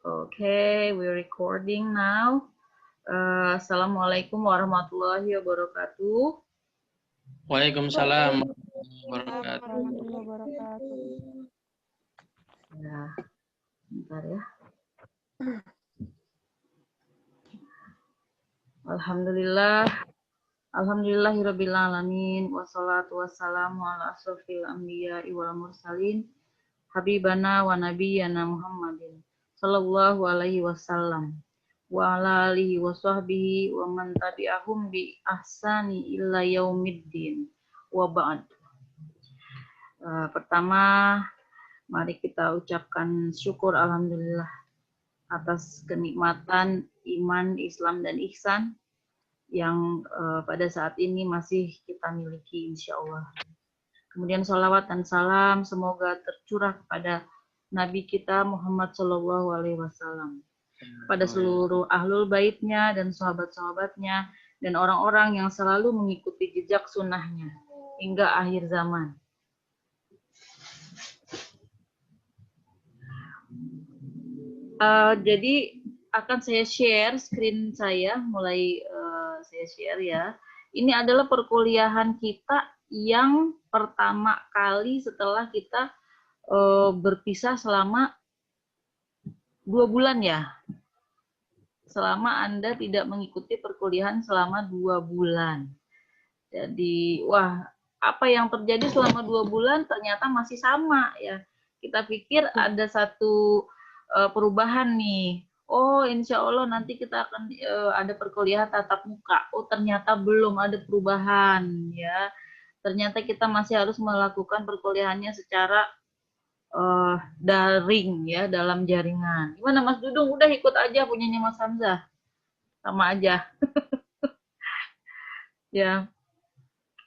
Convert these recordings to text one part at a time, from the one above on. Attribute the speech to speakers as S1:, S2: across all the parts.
S1: Okay, we're recording now. Assalamualaikum warahmatullahi wabarakatuh.
S2: Waalaikumsalam warahmatullahi
S3: wabarakatuh.
S1: Ya, bentar ya. Alhamdulillahirabbil alamin wassalatu wassalamu ala asrofil anbiya'i wal mursalin habibana wa nabiyyana Muhammadin sallallahu alaihi wasallam wa ala alihi wa sahbihi wa man tabi'ahum bi ahsani illa yaumiddin wa ba'd. Pertama, mari kita ucapkan syukur alhamdulillah atas kenikmatan iman, Islam, dan ihsan yang pada saat ini masih kita miliki insya Allah. Kemudian salawat dan salam semoga tercurah kepada Nabi kita Muhammad Shallallahu Alaihi Wasallam, pada seluruh ahlul baitnya dan sahabat-sahabatnya dan orang-orang yang selalu mengikuti jejak sunnahnya hingga akhir zaman. Jadi akan saya share screen saya, mulai saya share ya. Ini adalah perkuliahan kita yang pertama kali setelah kita berpisah selama 2 bulan ya. Selama Anda tidak mengikuti perkuliahan selama 2 bulan. Jadi, wah, apa yang terjadi selama 2 bulan ternyata masih sama ya. Kita pikir ada satu perubahan nih. Oh, insya Allah nanti kita akan ada perkuliahan tatap muka. Oh, ternyata belum ada perubahan ya. Ternyata kita masih harus melakukan perkuliahannya secara daring ya, dalam jaringan. Gimana Mas Dudung? Udah ikut aja punyanya Mas Hamzah. Sama aja. Ya.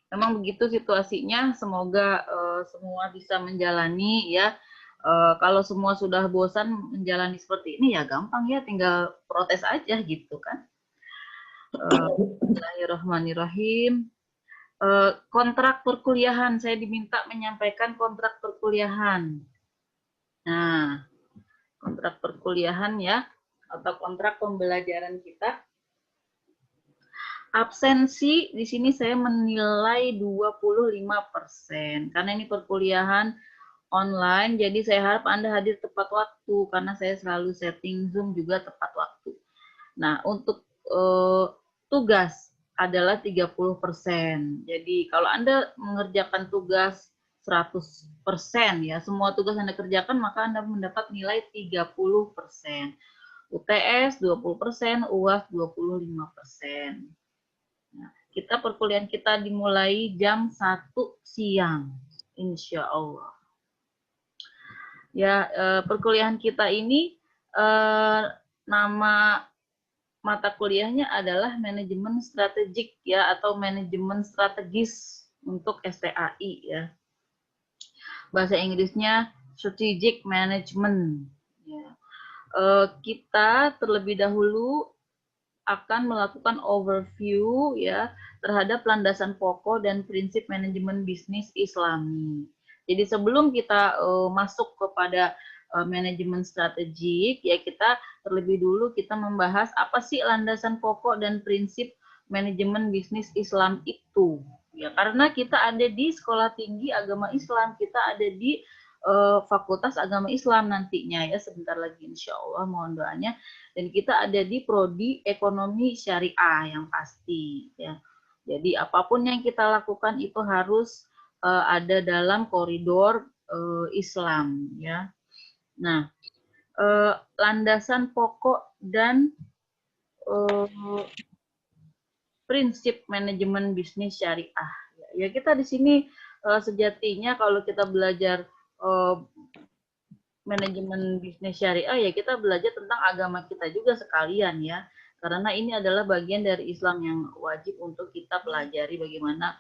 S1: Memang begitu situasinya. Semoga semua bisa menjalani ya. Kalau semua sudah bosan menjalani seperti ini ya gampang ya, tinggal protes aja gitu kan. Bismillahirrahmanirrahim. Kontrak perkuliahan, saya diminta menyampaikan kontrak perkuliahan. Nah, kontrak perkuliahan ya, atau kontrak pembelajaran kita. Absensi di sini saya menilai 25%, karena ini perkuliahan online, jadi saya harap Anda hadir tepat waktu, karena saya selalu setting Zoom juga tepat waktu. Nah, untuk tugas adalah 30%. Jadi kalau Anda mengerjakan tugas 100% ya, semua tugas Anda kerjakan, maka Anda mendapat nilai 30%. UTS 20%, UAS 25%. Nah, kita perkuliahan kita dimulai jam 1 siang, insya Allah. Ya, perkuliahan kita ini nama mata kuliahnya adalah manajemen strategik ya, atau manajemen strategis untuk STAI ya. Bahasa Inggrisnya strategic management ya. Kita terlebih dahulu akan melakukan overview ya terhadap landasan pokok dan prinsip manajemen bisnis Islami. Jadi sebelum kita masuk kepada manajemen strategik ya, kita terlebih dulu kita membahas apa sih landasan pokok dan prinsip manajemen bisnis Islam itu ya, karena kita ada di Sekolah Tinggi Agama Islam, kita ada di Fakultas Agama Islam nantinya ya, sebentar lagi insya Allah, mohon doanya. Dan kita ada di Prodi Ekonomi Syariah yang pasti ya. Jadi apapun yang kita lakukan itu harus ada dalam koridor Islam ya. Nah, landasan pokok dan prinsip manajemen bisnis syariah. Ya, kita di sini sejatinya kalau kita belajar manajemen bisnis syariah ya, kita belajar tentang agama kita juga sekalian ya. Karena ini adalah bagian dari Islam yang wajib untuk kita pelajari, bagaimana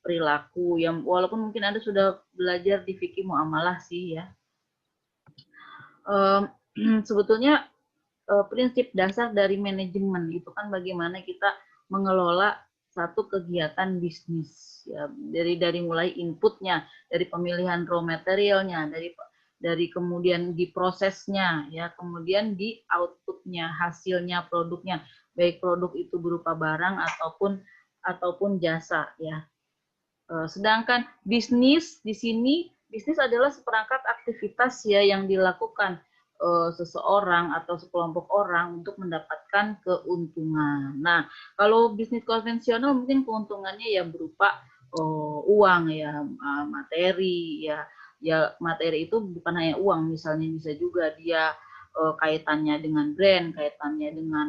S1: perilaku yang walaupun mungkin Anda sudah belajar di fikih muamalah sih ya. Sebetulnya prinsip dasar dari manajemen itu kan bagaimana kita mengelola satu kegiatan bisnis ya, dari mulai inputnya, dari pemilihan raw materialnya, dari dari kemudian di prosesnya, ya, kemudian di outputnya, hasilnya, produknya, baik produk itu berupa barang ataupun jasa, ya. Sedangkan bisnis di sini, bisnis adalah seperangkat aktivitas ya yang dilakukan seseorang atau sekelompok orang untuk mendapatkan keuntungan. Nah, kalau bisnis konvensional mungkin keuntungannya ya berupa uang ya, materi ya. Ya materi itu bukan hanya uang, misalnya bisa juga dia kaitannya dengan brand, kaitannya dengan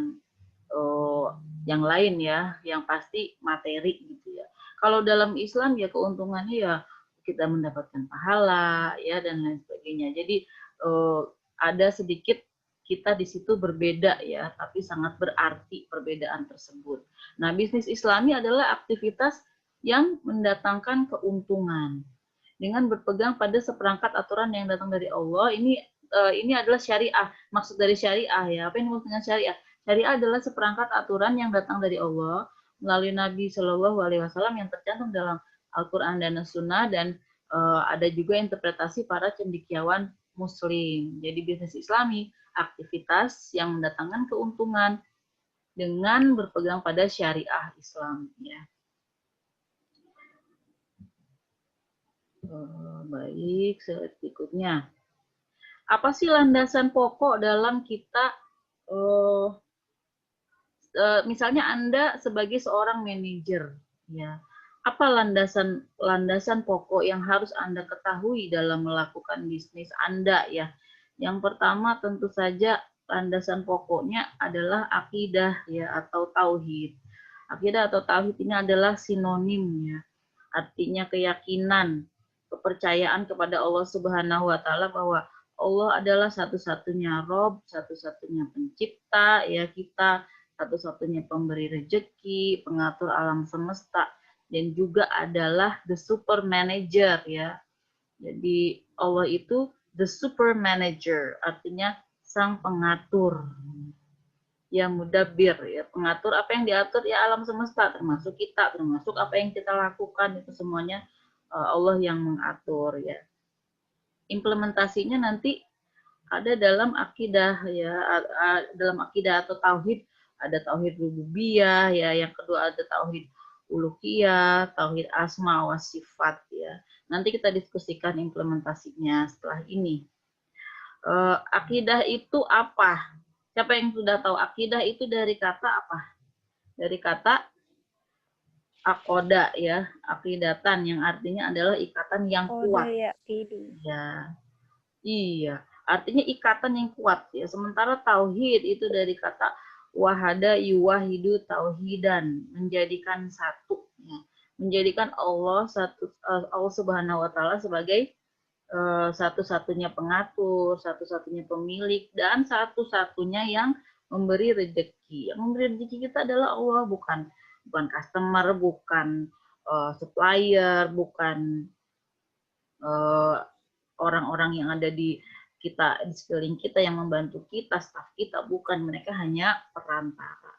S1: yang lain ya, yang pasti materi gitu ya. Kalau dalam Islam ya keuntungannya ya kita mendapatkan pahala ya dan lain sebagainya. Jadi ada sedikit kita di situ berbeda ya, tapi sangat berarti perbedaan tersebut. Nah, bisnis Islami adalah aktivitas yang mendatangkan keuntungan dengan berpegang pada seperangkat aturan yang datang dari Allah. Ini adalah syariah. Maksud dari syariah ya. Apa yang dimaksud dengan syariah? Syariah adalah seperangkat aturan yang datang dari Allah melalui Nabi Shallallahu Alaihi Wasallam yang tercantum dalam Al-Quran dan As-Sunnah, dan ada juga interpretasi para cendekiawan Muslim. Jadi bisnis Islami aktivitas yang mendatangkan keuntungan dengan berpegang pada syariah Islam. Ya. Baik, berikutnya. Apa sih landasan pokok dalam kita, misalnya Anda sebagai seorang manajer, ya, apa landasan pokok yang harus Anda ketahui dalam melakukan bisnis Anda ya? Yang pertama tentu saja landasan pokoknya adalah akidah ya atau tauhid. Akidah atau tauhid ini adalah sinonim ya. Artinya keyakinan, kepercayaan kepada Allah Subhanahu wa taala bahwa Allah adalah satu-satunya Rob, satu-satunya pencipta ya kita, satu-satunya pemberi rezeki, pengatur alam semesta, dan juga adalah the super manager ya. Jadi Allah itu the super manager, artinya sang pengatur. Ya mudabbir ya, pengatur apa yang diatur ya alam semesta, termasuk kita, termasuk apa yang kita lakukan, itu semuanya Allah yang mengatur ya. Implementasinya nanti ada dalam akidah ya, dalam akidah atau tauhid, ada tauhid rububiyah ya, yang kedua ada tauhid uluhiyah, tauhid asma wa sifat ya. Nanti kita diskusikan implementasinya setelah ini. Akidah itu apa? Siapa yang sudah tahu akidah itu dari kata apa? Dari kata akoda ya, akidatan yang artinya adalah ikatan yang kuat. Ya. Iya, artinya ikatan yang kuat ya. Sementara tauhid itu dari kata wahada yuwahidu tauhidan, menjadikan satu ya. Menjadikan Allah Subhanahu wa taala sebagai satu-satunya pengatur, satu-satunya pemilik, dan satu-satunya yang memberi rezeki. Yang memberi rezeki kita adalah Allah, bukan customer, bukan supplier, bukan orang-orang yang ada di sekeliling kita yang membantu kita, staf kita, bukan, mereka hanya perantara.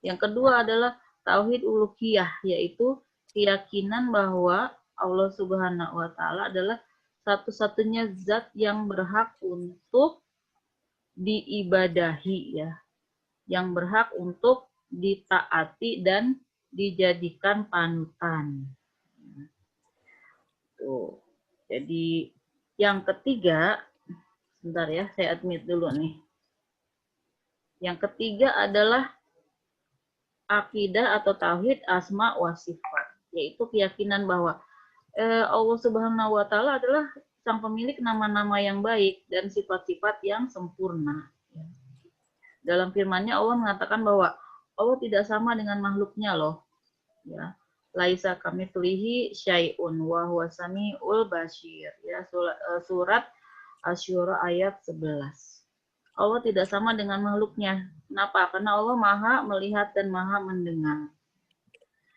S1: Yang kedua adalah tauhid uluhiyah, yaitu keyakinan bahwa Allah Subhanahu wa taala adalah satu-satunya zat yang berhak untuk diibadahi ya, yang berhak untuk ditaati dan dijadikan panutan. Tuh. Jadi yang ketiga, sebentar ya, saya admit dulu nih. Yang ketiga adalah akidah atau tauhid asma wa sifat, yaitu keyakinan bahwa Allah Subhanahu wa taala adalah sang pemilik nama-nama yang baik dan sifat-sifat yang sempurna. Dalam firman-Nya Allah mengatakan bahwa Allah tidak sama dengan makhluknya loh. Ya. Laisa kamitslihi syai'un wa huwa samiul basir. Ya, surat Asy-Syura ayat 11. Allah tidak sama dengan makhluknya. Kenapa? Karena Allah Maha melihat dan Maha mendengar.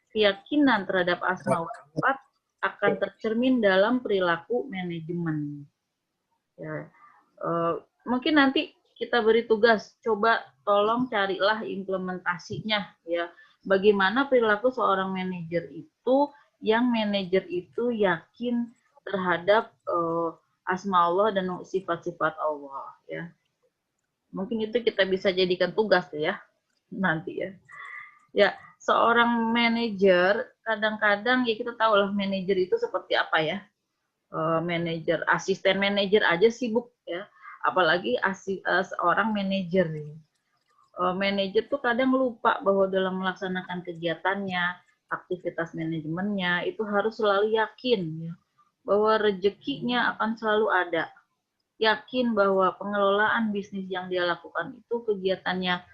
S1: Keyakinan terhadap asma wa sifat akan tercermin dalam perilaku manajemen. Ya, mungkin nanti kita beri tugas, coba tolong carilah implementasinya ya. Bagaimana perilaku seorang manajer itu, yang manajer itu yakin terhadap asma Allah dan sifat-sifat Allah ya. Mungkin itu kita bisa jadikan tugas ya nanti ya. Ya, seorang manajer kadang-kadang ya kita tahu lah manajer itu seperti apa ya. Manajer, asisten manajer aja sibuk ya. Apalagi seorang manajer. Manajer tuh kadang lupa bahwa dalam melaksanakan kegiatannya, aktivitas manajemennya itu harus selalu yakin ya, bahwa rezekinya akan selalu ada. Yakin bahwa pengelolaan bisnis yang dia lakukan itu kegiatannya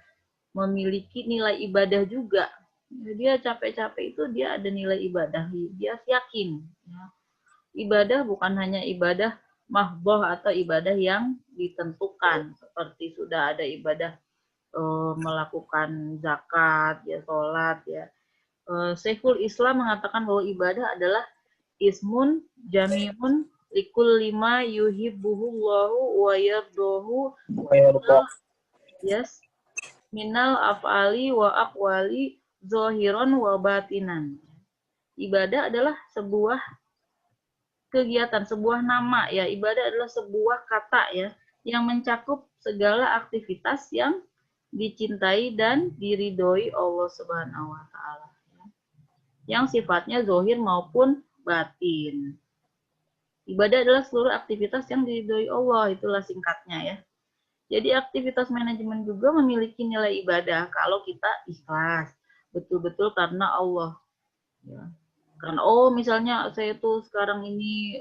S1: memiliki nilai ibadah juga. Dia capek-capek itu dia ada nilai ibadah. Dia yakin. Ya. Ibadah bukan hanya ibadah mahdoh atau ibadah yang ditentukan. Seperti sudah ada ibadah melakukan zakat, ya sholat, ya. Syekhul Islam mengatakan bahwa ibadah adalah ismun jami'un likul lima yuhibbuhullahu wa yardohu yes minal af'ali wa aqwali zohiron wa batinan. Ibadah adalah sebuah kegiatan, sebuah nama ya. Ibadah adalah sebuah kata ya yang mencakup segala aktivitas yang dicintai dan diridhoi Allah Subhanahu wa taala. Yang sifatnya zohir maupun batin. Ibadah adalah seluruh aktivitas yang diridhoi Allah, itulah singkatnya ya. Jadi aktivitas manajemen juga memiliki nilai ibadah kalau kita ikhlas, betul-betul karena Allah. Ya. Karena misalnya saya tuh sekarang ini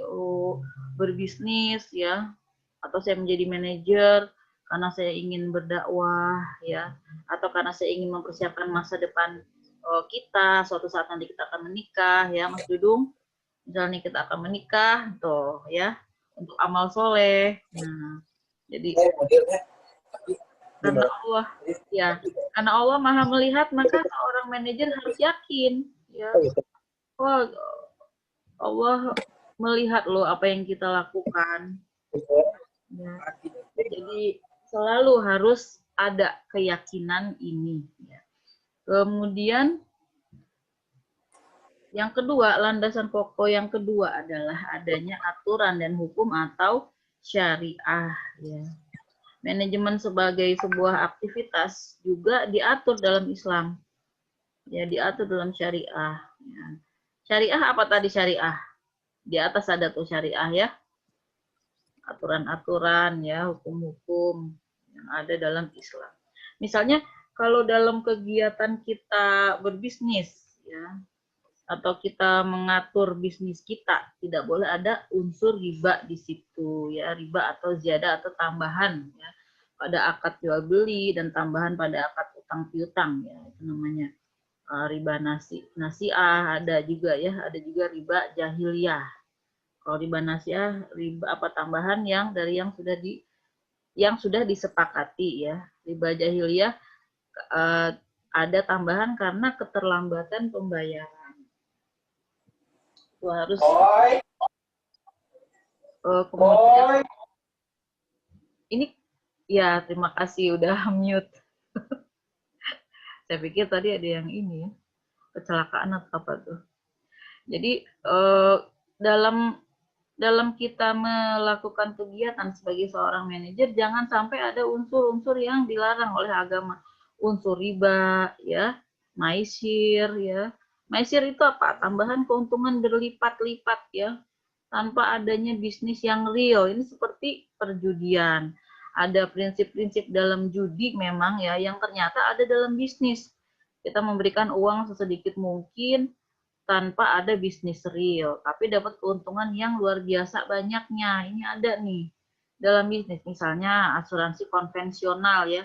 S1: berbisnis ya, atau saya menjadi manajer karena saya ingin berdakwah ya, atau karena saya ingin mempersiapkan masa depan kita, suatu saat nanti kita akan menikah ya, Mas Dudung. Misalnya kita akan menikah tuh ya, untuk amal soleh. Nah, jadi karena Allah ya, karena Allah Maha melihat, maka seorang manajer harus yakin ya. Oh, Allah melihat loh apa yang kita lakukan. Ya. Jadi selalu harus ada keyakinan ini. Ya. Kemudian yang kedua, landasan pokok yang kedua adalah adanya aturan dan hukum atau syariah. Ya. Manajemen sebagai sebuah aktivitas juga diatur dalam Islam. Ya, diatur dalam syariah. Ya. Syariah apa tadi syariah? Di atas ada tuh syariah ya. Aturan-aturan ya, hukum-hukum yang ada dalam Islam. Misalnya kalau dalam kegiatan kita berbisnis ya, atau kita mengatur bisnis kita, tidak boleh ada unsur riba di situ ya, riba atau ziyadah atau tambahan ya pada akad jual beli dan tambahan pada akad utang piutang ya, itu namanya riba nasi'ah, ada juga ya, ada juga riba jahiliyah. Kalau riba nasi'ah, riba apa tambahan yang dari yang sudah disepakati ya. Riba jahiliyah ada tambahan karena keterlambatan pembayaran. Itu harus kemudian ini ya, terima kasih udah mute. Saya pikir tadi ada yang ini ya, kecelakaan atau apa tuh. Jadi dalam kita melakukan kegiatan sebagai seorang manajer, jangan sampai ada unsur-unsur yang dilarang oleh agama. Unsur riba ya, maisir ya. Maisir itu apa? Tambahan keuntungan berlipat-lipat ya, tanpa adanya bisnis yang real. Ini seperti perjudian. Ada prinsip-prinsip dalam judi memang ya, yang ternyata ada dalam bisnis. Kita memberikan uang sesedikit mungkin tanpa ada bisnis real, tapi dapat keuntungan yang luar biasa banyaknya. Ini ada nih dalam bisnis, misalnya asuransi konvensional ya.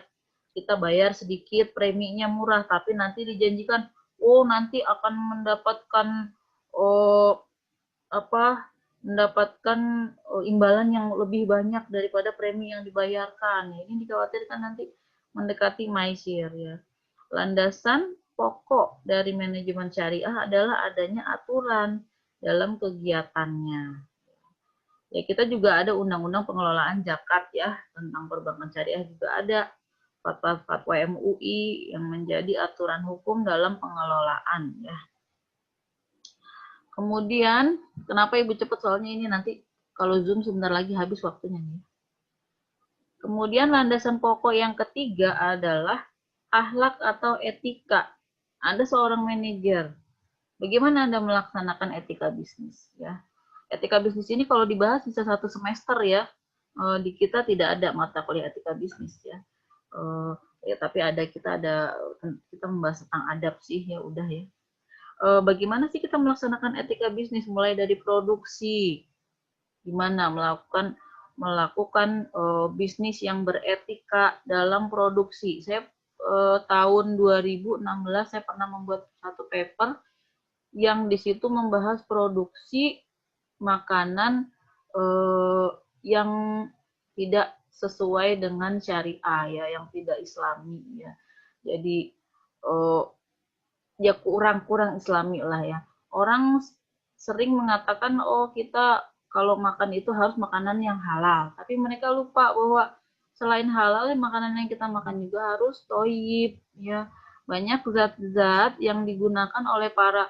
S1: Kita bayar sedikit, preminya murah, tapi nanti dijanjikan nanti akan mendapatkan mendapatkan imbalan yang lebih banyak daripada premi yang dibayarkan. Ini dikhawatirkan nanti mendekati maisir ya. Landasan pokok dari manajemen syariah adalah adanya aturan dalam kegiatannya. Ya, kita juga ada undang-undang pengelolaan zakat ya, tentang perbankan syariah juga ada. Fatwa MUI yang menjadi aturan hukum dalam pengelolaan ya. Kemudian, kenapa Ibu cepat soalnya ini nanti Kalau Zoom sebentar lagi habis waktunya nih. Kemudian landasan pokok yang ketiga adalah akhlak atau etika. Anda seorang manajer. Bagaimana Anda melaksanakan etika bisnis ya? Etika bisnis ini kalau dibahas bisa 1 semester ya. Di kita tidak ada mata kuliah etika bisnis ya. Ya tapi kita membahas tentang adab sih ya udah ya. Bagaimana sih kita melaksanakan etika bisnis mulai dari produksi, gimana melakukan bisnis yang beretika dalam produksi. Saya tahun 2016 saya pernah membuat satu paper yang di situ membahas produksi makanan yang tidak sesuai dengan syariah ya, yang tidak islami ya. Jadi ya kurang islami lah ya. Orang sering mengatakan oh kita kalau makan itu harus makanan yang halal, tapi mereka lupa bahwa selain halal makanan yang kita makan juga harus thayyib ya. Banyak zat-zat yang digunakan oleh para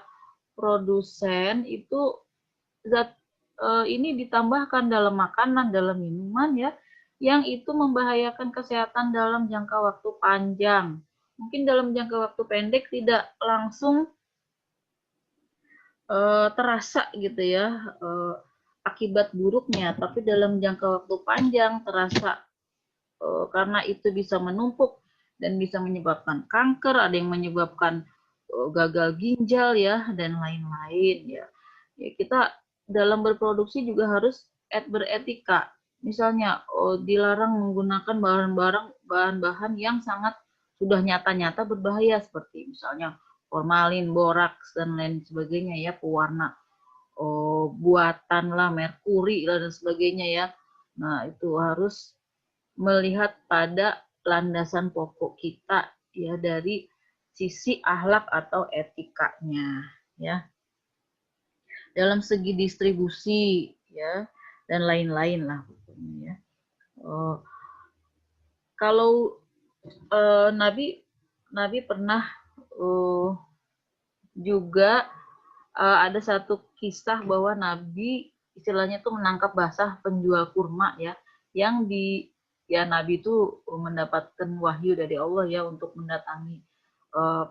S1: produsen itu zat ini ditambahkan dalam makanan, dalam minuman ya, yang itu membahayakan kesehatan dalam jangka waktu panjang. Mungkin dalam jangka waktu pendek tidak langsung terasa gitu ya akibat buruknya, tapi dalam jangka waktu panjang terasa karena itu bisa menumpuk dan bisa menyebabkan kanker, ada yang menyebabkan gagal ginjal ya dan lain-lain ya. Ya kita dalam berproduksi juga harus beretika. Misalnya dilarang menggunakan bahan-bahan yang sangat sudah nyata-nyata berbahaya seperti misalnya formalin, boraks dan lain sebagainya ya, pewarna buatan lah, merkuri dan sebagainya ya. Nah, itu harus melihat pada landasan pokok kita ya dari sisi akhlak atau etikanya ya. Dalam segi distribusi ya dan lain-lain lah ya. Kalau Nabi pernah juga ada satu kisah bahwa Nabi istilahnya tuh menangkap basah penjual kurma ya, yang Nabi itu mendapatkan wahyu dari Allah ya untuk mendatangi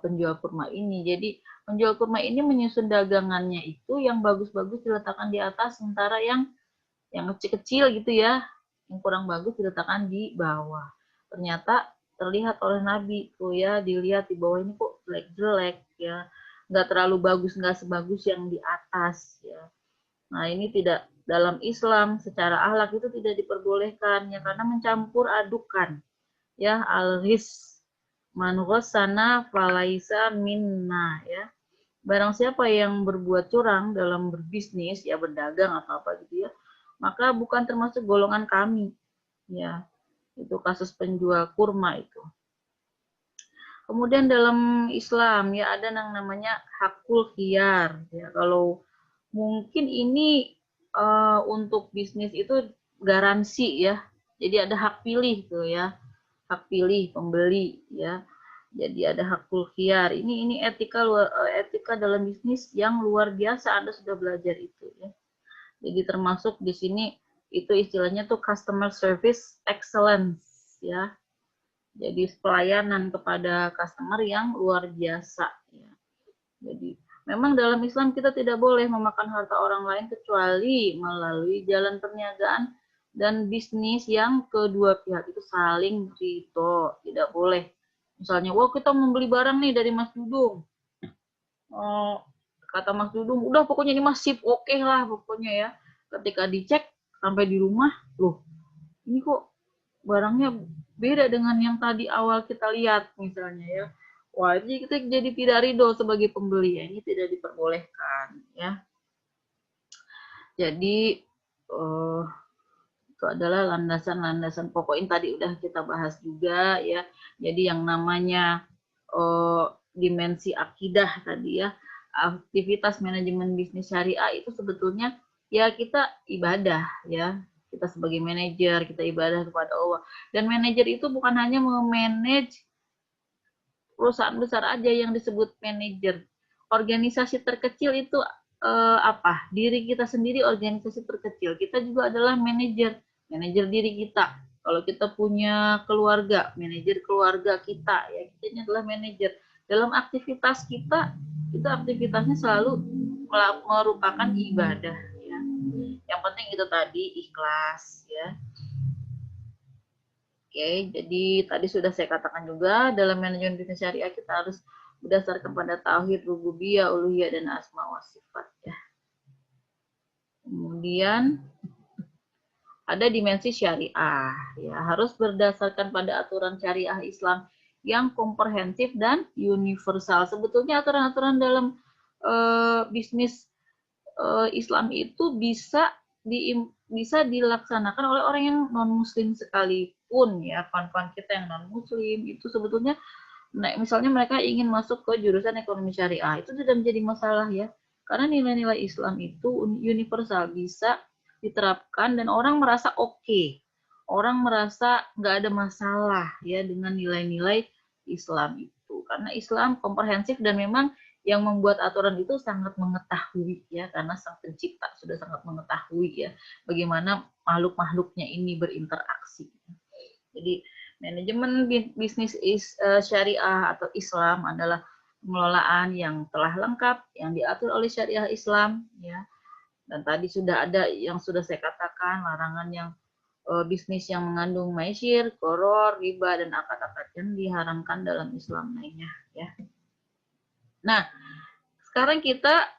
S1: penjual kurma ini. Jadi penjual kurma ini menyusun dagangannya itu yang bagus-bagus diletakkan di atas, sementara yang kecil-kecil gitu ya, yang kurang bagus diletakkan di bawah. Ternyata terlihat oleh Nabi tuh ya, dilihat di bawah ini kok jelek-jelek ya, nggak terlalu bagus, nggak sebagus yang di atas ya. Nah ini tidak dalam Islam secara akhlak itu tidak diperbolehkan ya, karena mencampur adukan ya, al-ghis man ghassana falaisa minna ya. Barang siapa yang berbuat curang dalam berbisnis ya, berdagang atau apa gitu ya, maka bukan termasuk golongan kami ya. Itu kasus penjual kurma itu. Kemudian dalam Islam ya ada yang namanya hakul khiyar ya. Kalau mungkin ini untuk bisnis itu garansi ya. Jadi ada hak pilih tuh ya. Hak pilih pembeli ya. Jadi ada hakul khiyar. Ini etika dalam bisnis yang luar biasa. Anda sudah belajar itu ya. Jadi termasuk di sini itu istilahnya tuh customer service excellence ya. Jadi pelayanan kepada customer yang luar biasa ya. Jadi memang dalam Islam kita tidak boleh memakan harta orang lain kecuali melalui jalan perniagaan dan bisnis yang kedua pihak itu saling ridho. Tidak boleh misalnya, wah kita membeli barang nih dari Mas Dudung, kata Mas Dudung, udah pokoknya ini Mas sip oke lah pokoknya ya. Ketika dicek sampai di rumah, loh ini kok barangnya beda dengan yang tadi awal kita lihat misalnya ya. Wah, jadi kita jadi tidak ridho sebagai pembeli ya, ini tidak diperbolehkan ya. Jadi itu adalah landasan-landasan pokok ini tadi udah kita bahas juga ya. Jadi yang namanya dimensi akidah tadi ya, aktivitas manajemen bisnis syariah itu sebetulnya ya kita ibadah ya. Kita sebagai manajer, kita ibadah kepada Allah. Dan manajer itu bukan hanya memanage perusahaan besar aja yang disebut manajer. Organisasi terkecil itu diri kita sendiri organisasi terkecil. Kita juga adalah manajer diri kita. Kalau kita punya keluarga, manajer keluarga kita, ya kita ini adalah manajer. Dalam aktivitas kita aktivitasnya selalu merupakan ibadah. Ya. Yang penting itu tadi ikhlas, ya. Oke, jadi tadi sudah saya katakan juga dalam manajemen bisnis syariah kita harus berdasarkan pada tauhid, rububiyah, uluhiyah, dan asma wa sifat, ya. Kemudian ada dimensi syariah, ya harus berdasarkan pada aturan syariah Islam yang komprehensif dan universal. Sebetulnya aturan-aturan dalam bisnis Islam itu bisa dilaksanakan oleh orang yang non Muslim sekalipun, ya kawan-kawan kita yang non Muslim itu sebetulnya, nah, misalnya mereka ingin masuk ke jurusan ekonomi syariah itu tidak menjadi masalah, ya, karena nilai-nilai Islam itu universal, bisa diterapkan dan orang merasa oke, orang merasa nggak ada masalah, ya, dengan nilai-nilai Islam itu, karena Islam komprehensif dan memang yang membuat aturan itu sangat mengetahui, ya, karena sang pencipta sudah sangat mengetahui, ya, bagaimana makhluk-makhluknya ini berinteraksi. Jadi manajemen bisnis syariah atau Islam adalah pengelolaan yang telah lengkap yang diatur oleh syariah Islam, ya. Dan tadi sudah ada yang sudah saya katakan, larangan yang bisnis yang mengandung maisir, koror, riba, dan akad-akad yang diharamkan dalam Islam lainnya, ya. Nah, sekarang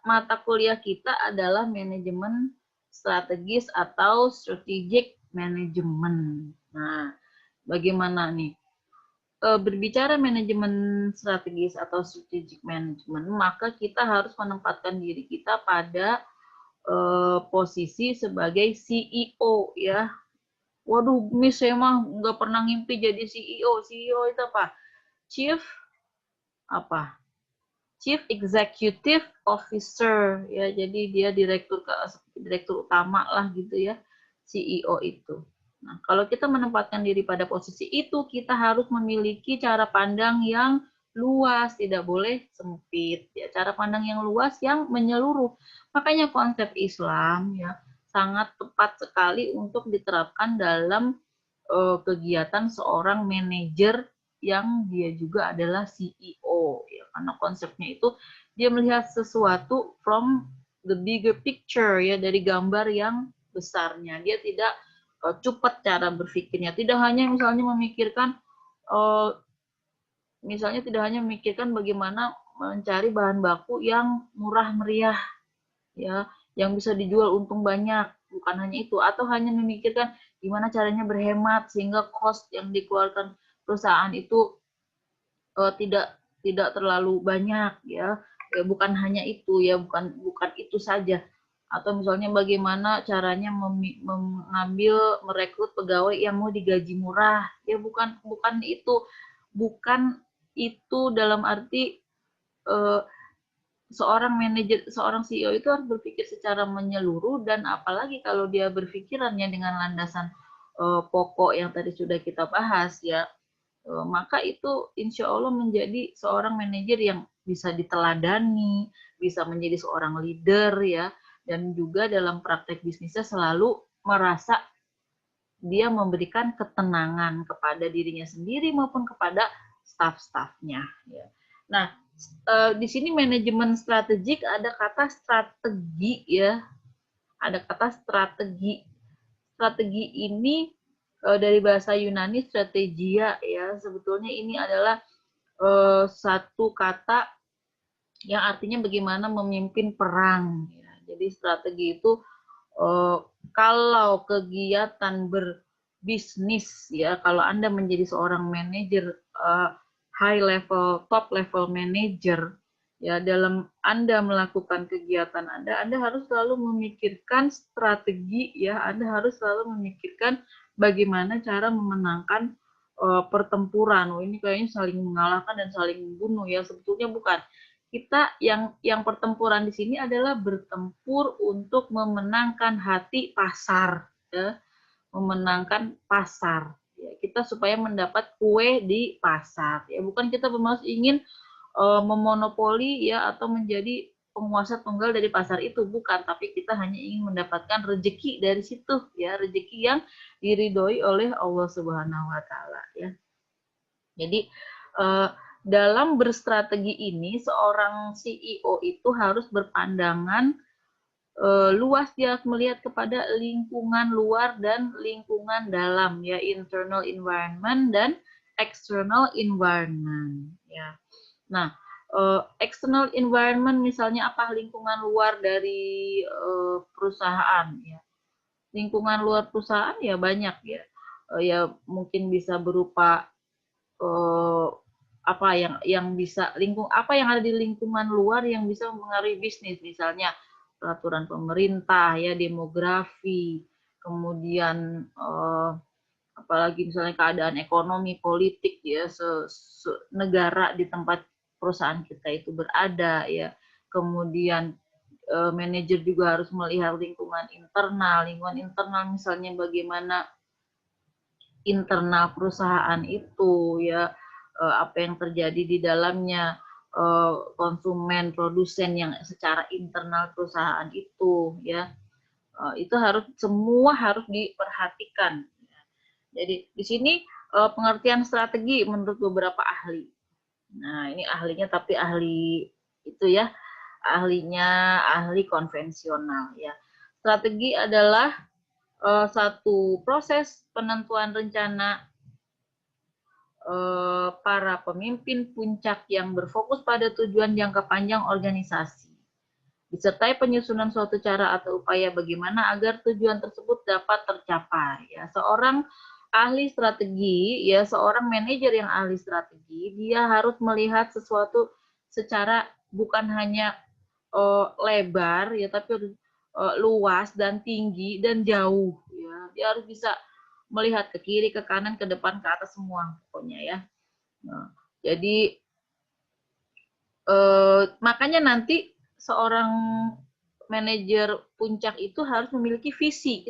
S1: mata kuliah kita adalah manajemen strategis atau strategic management. Nah, bagaimana nih? Berbicara manajemen strategis atau strategic management, maka kita harus menempatkan diri kita pada posisi sebagai CEO, ya. Waduh, Miss, saya mah nggak pernah ngimpi jadi CEO. CEO itu apa? Chief Executive Officer, ya, jadi dia direktur utama lah gitu, ya, CEO itu. Nah, kalau kita menempatkan diri pada posisi itu, kita harus memiliki cara pandang yang luas, tidak boleh sempit, ya, cara pandang yang luas yang menyeluruh. Makanya konsep Islam, ya, sangat tepat sekali untuk diterapkan dalam kegiatan seorang manajer yang dia juga adalah CEO, ya, karena konsepnya itu dia melihat sesuatu from the bigger picture, ya, dari gambar yang besarnya. Dia tidak cepat cara berpikirnya, tidak hanya memikirkan bagaimana mencari bahan baku yang murah meriah, ya, yang bisa dijual untung banyak, bukan hanya itu, atau hanya memikirkan gimana caranya berhemat sehingga cost yang dikeluarkan perusahaan itu tidak terlalu banyak, ya. Bukan hanya itu, ya, bukan itu saja, atau misalnya bagaimana caranya merekrut pegawai yang mau digaji murah, ya, bukan itu dalam arti seorang CEO itu harus berpikir secara menyeluruh, dan apalagi kalau dia berpikirannya dengan landasan pokok yang tadi sudah kita bahas, ya, maka itu insya Allah menjadi seorang manajer yang bisa diteladani, bisa menjadi seorang leader, ya, dan juga dalam praktek bisnisnya selalu merasa dia memberikan ketenangan kepada dirinya sendiri maupun kepada staf-stafnya, ya. Nah, di sini manajemen strategik ada kata strategi, ya, ada kata strategi. Strategi ini dari bahasa Yunani strategia, ya, sebetulnya ini adalah satu kata yang artinya bagaimana memimpin perang, ya. Jadi strategi itu kalau kegiatan berbisnis, ya, kalau Anda menjadi seorang manajer high level, top level manager, ya, dalam Anda melakukan kegiatan Anda harus selalu memikirkan strategi, ya, Anda harus selalu memikirkan bagaimana cara memenangkan pertempuran. Oh, ini kayaknya saling mengalahkan dan saling membunuh, ya, sebetulnya bukan. Kita yang pertempuran di sini adalah bertempur untuk memenangkan hati pasar, ya, memenangkan pasar, ya, kita supaya mendapat kue di pasar, ya, bukan kita bermaksud ingin memonopoli, ya, atau menjadi penguasa tunggal dari pasar itu, bukan, tapi kita hanya ingin mendapatkan rezeki dari situ ya, rezeki yang diridhoi oleh Allah Subhanahu wa taala ya. Jadi dalam berstrategi ini seorang CEO itu harus berpandangan luas, dia harus melihat kepada lingkungan luar dan lingkungan dalam ya, internal environment dan external environment ya. Nah, external environment misalnya apa, lingkungan luar dari perusahaan ya. Lingkungan luar perusahaan ya banyak ya. Ya mungkin bisa berupa apa yang bisa apa yang ada di lingkungan luar yang bisa mempengaruhi bisnis, misalnya peraturan pemerintah ya, demografi, kemudian apalagi misalnya keadaan ekonomi, politik ya, negara di tempat perusahaan kita itu berada ya. Kemudian manajer juga harus melihat lingkungan internal misalnya bagaimana internal perusahaan itu ya, apa yang terjadi di dalamnya, konsumen, produsen yang secara internal perusahaan itu ya, itu semua harus diperhatikan. Jadi di sini pengertian strategi menurut beberapa ahli. Nah, ini ahlinya tapi ahli itu ya, ahli konvensional ya. Strategi adalah satu proses penentuan rencana para pemimpin puncak yang berfokus pada tujuan jangka panjang organisasi, disertai penyusunan suatu cara atau upaya bagaimana agar tujuan tersebut dapat tercapai. Ya, seorang ahli strategi, ya seorang manajer yang ahli strategi, dia harus melihat sesuatu secara bukan hanya lebar, ya tapi luas dan tinggi dan jauh. Ya, dia harus bisa melihat ke kiri, ke kanan, ke depan, ke atas semua, pokoknya ya. Nah, jadi makanya nanti seorang manajer puncak itu harus memiliki visi.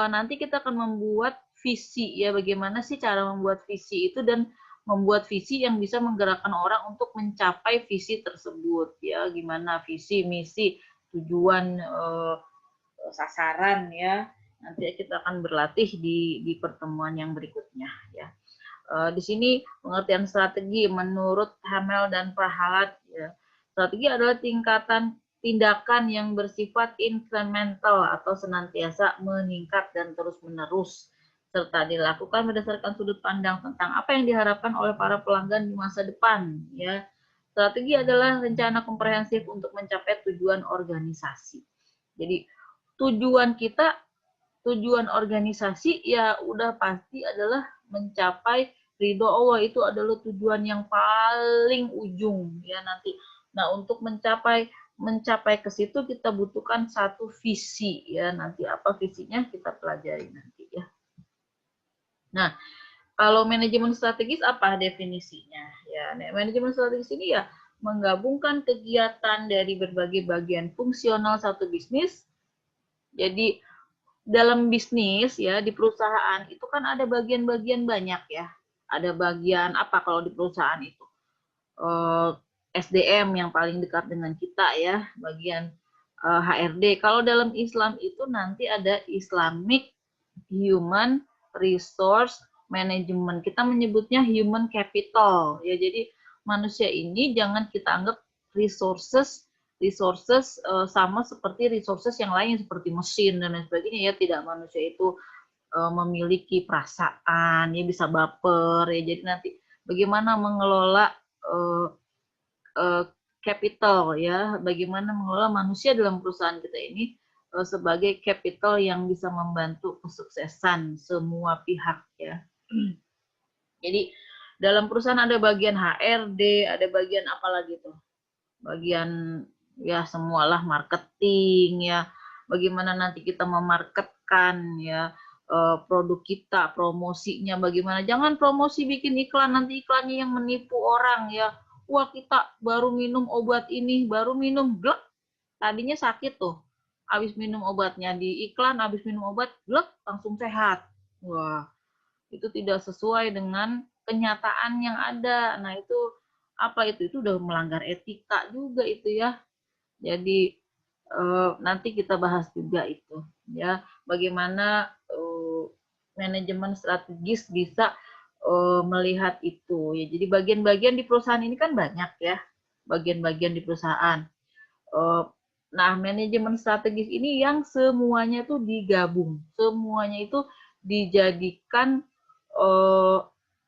S1: Nanti kita akan membuat visi ya, bagaimana sih cara membuat visi itu, dan membuat visi yang bisa menggerakkan orang untuk mencapai visi tersebut ya, gimana visi, misi, tujuan, sasaran ya. Nanti kita akan berlatih di pertemuan yang berikutnya ya. Di sini pengertian strategi menurut Hamel dan Prahalat ya. Strategi adalah tindakan yang bersifat incremental atau senantiasa meningkat dan terus-menerus, serta dilakukan berdasarkan sudut pandang tentang apa yang diharapkan oleh para pelanggan di masa depan ya. Strategi adalah rencana komprehensif untuk mencapai tujuan organisasi. Jadi tujuan organisasi ya udah pasti adalah mencapai ridho Allah, itu adalah tujuan yang paling ujung ya nanti. Nah, untuk mencapai ke situ kita butuhkan satu visi ya, nanti apa visinya kita pelajari nanti ya. Nah, kalau manajemen strategis apa definisinya? Ya, manajemen strategis ini ya menggabungkan kegiatan dari berbagai bagian fungsional satu bisnis. Jadi dalam bisnis ya, di perusahaan itu kan ada bagian-bagian banyak ya. Ada bagian apa kalau di perusahaan itu? SDM yang paling dekat dengan kita ya, bagian HRD. Kalau dalam Islam itu nanti ada Islamic Human Resource Management. Kita menyebutnya human capital ya. Jadi manusia ini jangan kita anggap resources sama seperti resources yang lain seperti mesin dan lain sebagainya ya. Tidak, manusia itu memiliki perasaan ya, bisa baper ya. Jadi nanti bagaimana mengelola capital ya, bagaimana mengelola manusia dalam perusahaan kita ini sebagai capital yang bisa membantu kesuksesan semua pihak ya. Jadi dalam perusahaan ada bagian HRD, ada bagian apa lagi tuh? Bagian ya semualah, marketing ya. Bagaimana nanti kita memarketkan ya produk kita, promosinya bagaimana. Jangan promosi bikin iklan, nanti iklannya yang menipu orang ya. Wah, kita baru minum obat ini, baru minum glek, tadinya sakit tuh. Habis minum obatnya, di iklan habis minum obat glek langsung sehat. Wah, itu tidak sesuai dengan kenyataan yang ada. Nah, itu apa itu udah melanggar etika juga itu ya. Jadi nanti kita bahas juga itu ya, bagaimana manajemen strategis bisa melihat itu ya. Jadi bagian-bagian di perusahaan ini kan banyak ya, bagian-bagian di perusahaan. Nah, manajemen strategis ini yang semuanya tuh digabung, semuanya itu dijadikan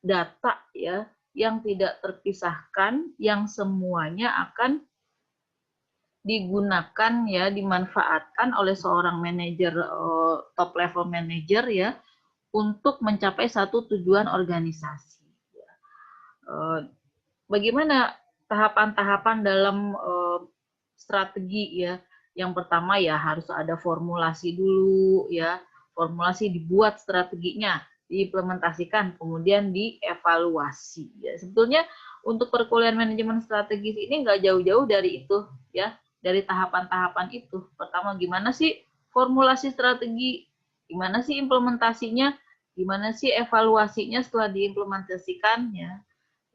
S1: data ya, yang tidak terpisahkan, yang semuanya akan digunakan ya, dimanfaatkan oleh seorang manajer, top level manager ya, untuk mencapai satu tujuan organisasi. Bagaimana tahapan-tahapan dalam strategi ya? Yang pertama ya harus ada formulasi dulu ya, formulasi dibuat strateginya, diimplementasikan, kemudian dievaluasi. Ya, sebetulnya untuk perkuliahan manajemen strategis ini nggak jauh-jauh dari itu ya, dari tahapan-tahapan itu. Pertama gimana sih formulasi strategi, gimana sih implementasinya, gimana sih evaluasinya setelah diimplementasikan ya.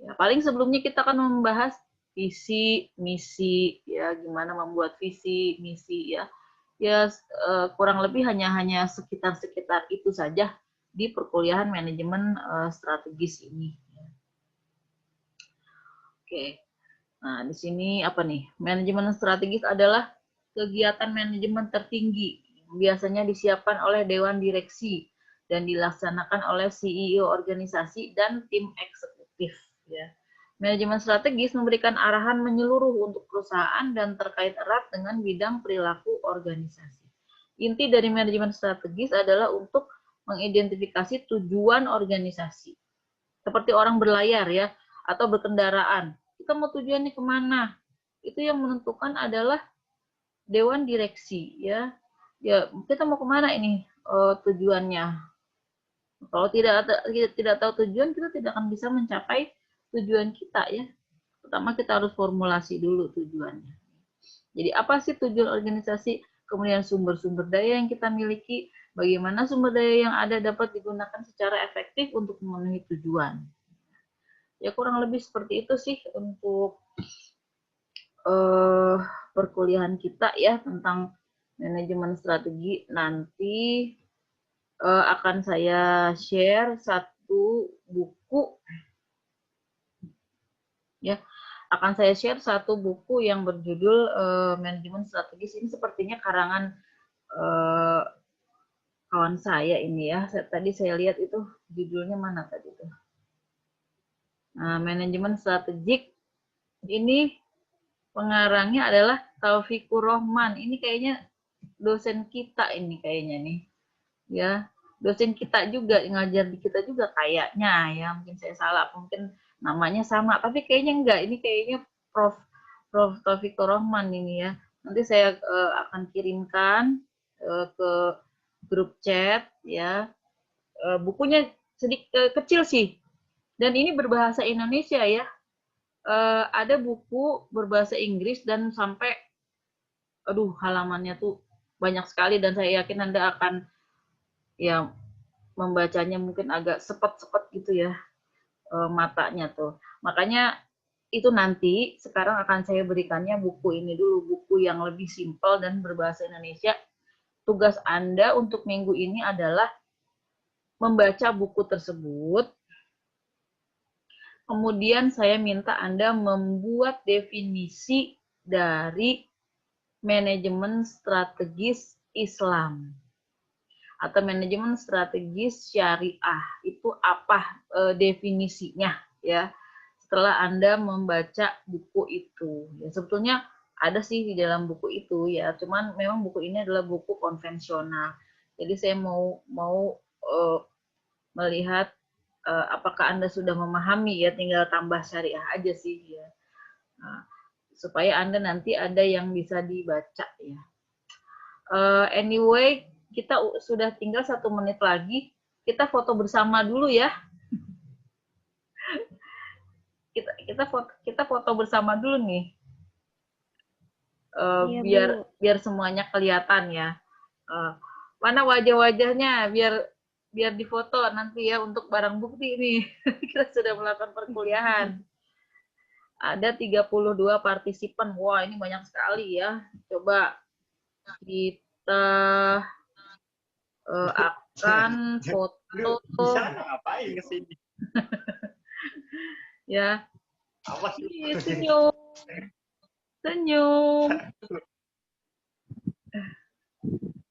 S1: Ya, paling sebelumnya kita akan membahas visi, misi, ya gimana membuat visi, misi ya. Ya kurang lebih hanya sekitar itu saja di perkuliahan manajemen strategis ini. Oke. Nah, di sini apa nih? Manajemen strategis adalah kegiatan manajemen tertinggi, biasanya disiapkan oleh dewan direksi dan dilaksanakan oleh CEO organisasi dan tim eksekutif ya. Manajemen strategis memberikan arahan menyeluruh untuk perusahaan dan terkait erat dengan bidang perilaku organisasi. Inti dari manajemen strategis adalah untuk mengidentifikasi tujuan organisasi. Seperti orang berlayar ya, atau berkendaraan. Kita mau tujuannya kemana? Itu yang menentukan adalah dewan direksi ya. Ya, kita mau kemana ini tujuannya? Kalau tidak tahu tujuan, kita tidak akan bisa mencapai tujuan kita ya. Pertama kita harus formulasi dulu tujuannya. Jadi apa sih tujuan organisasi? Kemudian sumber-sumber daya yang kita miliki, bagaimana sumber daya yang ada dapat digunakan secara efektif untuk memenuhi tujuan. Ya kurang lebih seperti itu sih untuk perkuliahan kita ya tentang manajemen strategi. Nanti akan saya share satu buku ya, akan saya share satu buku yang berjudul manajemen strategis. Ini sepertinya karangan kawan saya ini ya. Tadi saya lihat itu judulnya mana tadi itu. Nah, manajemen strategik ini pengarangnya adalah Taufikur Rahman. Ini kayaknya dosen kita ini kayaknya nih. Ya, dosen kita juga, ngajar di kita juga kayaknya ya. Mungkin saya salah, mungkin namanya sama, tapi kayaknya enggak. Ini kayaknya Prof. Taufikur Rahman ini ya. Nanti saya akan kirimkan ke grup chat ya. Bukunya sedikit kecil sih. Dan ini berbahasa Indonesia ya. Ada buku berbahasa Inggris dan sampai halamannya tuh banyak sekali, dan saya yakin Anda akan ya membacanya mungkin agak sepet-sepet gitu ya matanya tuh. Makanya itu nanti sekarang akan saya berikannya buku ini dulu, buku yang lebih simpel dan berbahasa Indonesia. Tugas Anda untuk minggu ini adalah membaca buku tersebut. Kemudian saya minta Anda membuat definisi dari manajemen strategis Islam atau manajemen strategis syariah. Itu apa definisinya ya, setelah Anda membaca buku itu. Ya, sebetulnya ada sih di dalam buku itu ya, cuman memang buku ini adalah buku konvensional. Jadi saya mau melihat apakah Anda sudah memahami ya, tinggal tambah syariah aja sih ya. Nah, supaya Anda nanti ada yang bisa dibaca ya. Anyway, kita sudah tinggal 1 menit lagi. Kita foto bersama dulu ya. Kita foto bersama dulu nih. Iya, biar semuanya kelihatan ya. Mana wajah-wajahnya biar difoto nanti ya untuk barang bukti nih. Kita sudah melakukan perkuliahan. Ada 32 partisipan. Wah, ini banyak sekali ya. Coba kita akan foto.
S3: Bisa ngapain ke sini?
S1: Ya.
S3: Awas lu.
S1: Senyum. Senyum.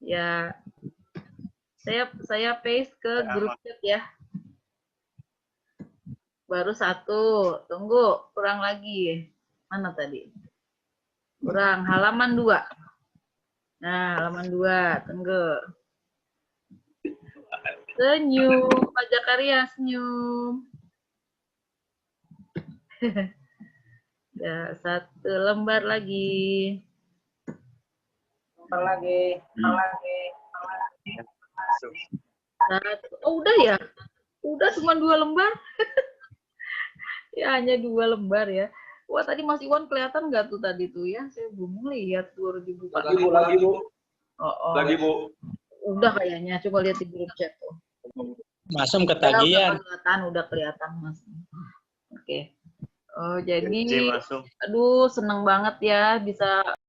S1: Ya. Saya paste ke grup chat ya. Baru satu. Tunggu, kurang lagi. Mana tadi? Kurang, halaman 2. Nah, halaman 2. Tunggu. Senyum, Pak Jakaria, senyum. Ya, satu lembar lagi. Lembar lagi. Satu. Oh, udah ya? Udah cuma 2 lembar? Ya, hanya 2 lembar ya. Wah, tadi Mas Iwan kelihatan nggak tuh tadi tuh ya? Saya belum lihat baru dibuka.
S3: Lagi, Bu.
S1: Oh.
S3: Lagi, Bu.
S1: Udah kayaknya. Coba lihat di grup chat tuh.
S2: Masam ketagihan.
S1: Udah kelihatan Mas. Oke. Oh, jadi
S3: Masuk.
S1: aduh seneng banget ya bisa